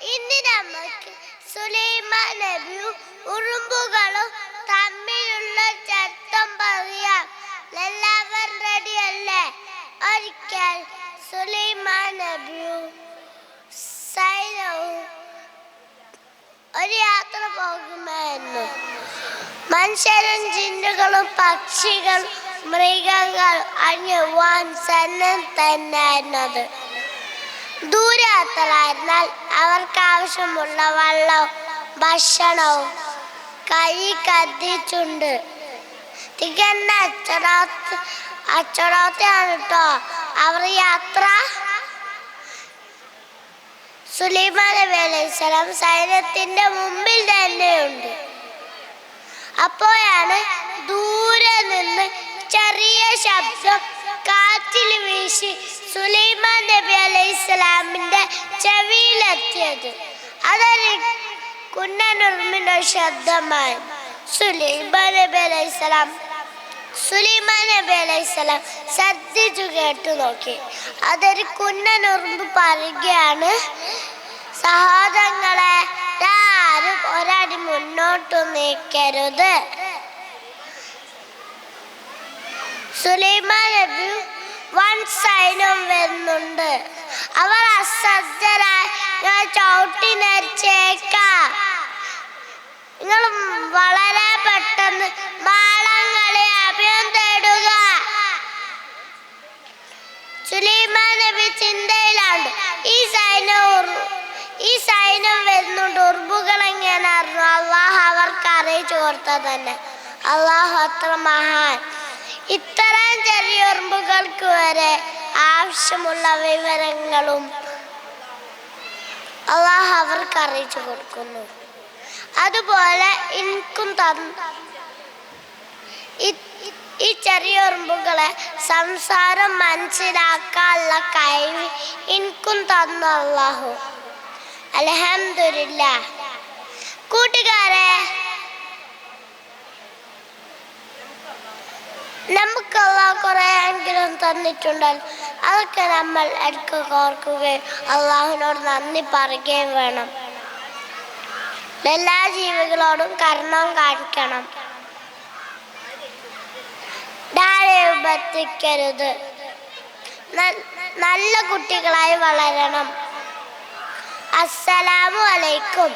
ഇന്ന് നമുക്ക് സുലൈമാൻ നബിയും ഉറുമ്പുകളും തമ്മിലുള്ള ചരിത്രം പറയാം. എല്ലാവരും റെഡിയല്ലേ? ഒരിക്കൽ സുലൈമാൻ നബിയും സൈന്യവും ഒരു യാത്ര പോകുമായിരുന്നു. മനുഷ്യരും ജിന്നുകളും പക്ഷികളും മൃഗങ്ങൾ അഞ്ഞുവാൻ സന്നം തന്നെയായിരുന്നത്. ദൂരയാത്രയായിരുന്നാൽ അവർക്ക് ആവശ്യമുള്ള വെള്ളവും ഭക്ഷണവും കൈ കത്തിച്ചുണ്ട്. തികഞ്ഞ അച്ചടക്കത്തോടെയാണ് കേട്ടോ അവർ യാത്ര. സുലൈമാൻ നബി അലൈഹിസ്സലാം സൈന്യത്തിന്റെ മുമ്പിൽ തന്നെയുണ്ട്. അപ്പോഴാണ് ദൂരെ നിന്ന് ചെറിയ ശബ്ദം കാറ്റിൽ വീശി സുലൈമാൻ നബി അലൈഹിസ്സലാമിന്റെ ചെവിയിലെത്തിയത്. അതൊരു കുഞ്ഞനുറുമ്പിന്റെ ശബ്ദമായി. സുലൈമാൻ നബി അലൈഹിസ്സലാം ശ്രദ്ധിച്ചു കേട്ടു നോക്കി. അതൊരു കുഞ്ഞനുറുമ്പ് പറയുകയാണ്, സഹോദരങ്ങളെ, ആരും ഒരടി മുന്നോട്ടു നീക്കരുത്. സുലൈമാൻ നബി വൻ സൈന്യം വരുന്നുണ്ട്. അവർ അശ്രദ്ധരായി ചവിട്ടി നരിച്ചേക്കാം. നിങ്ങൾ വളരെ പെട്ടെന്ന് മാളങ്ങളെ അഭയം തേടുക. സുലൈമാൻ നബി ചിന്തയിലാണ്. ഈ സൈന്യം വരുന്നുണ്ട്. ഉറുമ്പുകൾ എങ്ങനെ അറിഞ്ഞു? അള്ളാഹു അവർക്ക് അറിയിച്ചു കൊടുത്തത് തന്നെ. അള്ളാഹു അത്ര മഹാൻ. ഇത്തരം ചെറിയ ഉറുമ്പുകൾക്ക് വരെ ആവശ്യമുള്ള വിവരങ്ങളും അള്ളാഹു അവർക്ക് അറിയിച്ചു കൊടുക്കുന്നു. അതുപോലെ എനിക്കും ഈ ചെറിയ ഉറുമ്പുകളെ സംസാരം മനസ്സിലാക്കാനുള്ള കഴിവ് എനിക്കും തന്നു അള്ളാഹു. അൽഹംദുലില്ലാഹ്. കൂട്ടുകാരെ, നമുക്ക് അള്ളാഹു കുറെ അനുഗ്രഹം തന്നിട്ടുണ്ടല്ലോ. അതൊക്കെ നമ്മൾ ഇടയ്ക്ക് ഓർക്കുകയും അള്ളാഹുവിനോട് നന്ദി പറയുകയും വേണം. എല്ലാ ജീവികളോടും കരുണ കാണിക്കണം. ഉപദ്രവിക്കരുത്. നല്ല കുട്ടികളായി വളരണം. അസ്സലാമു അലൈക്കും.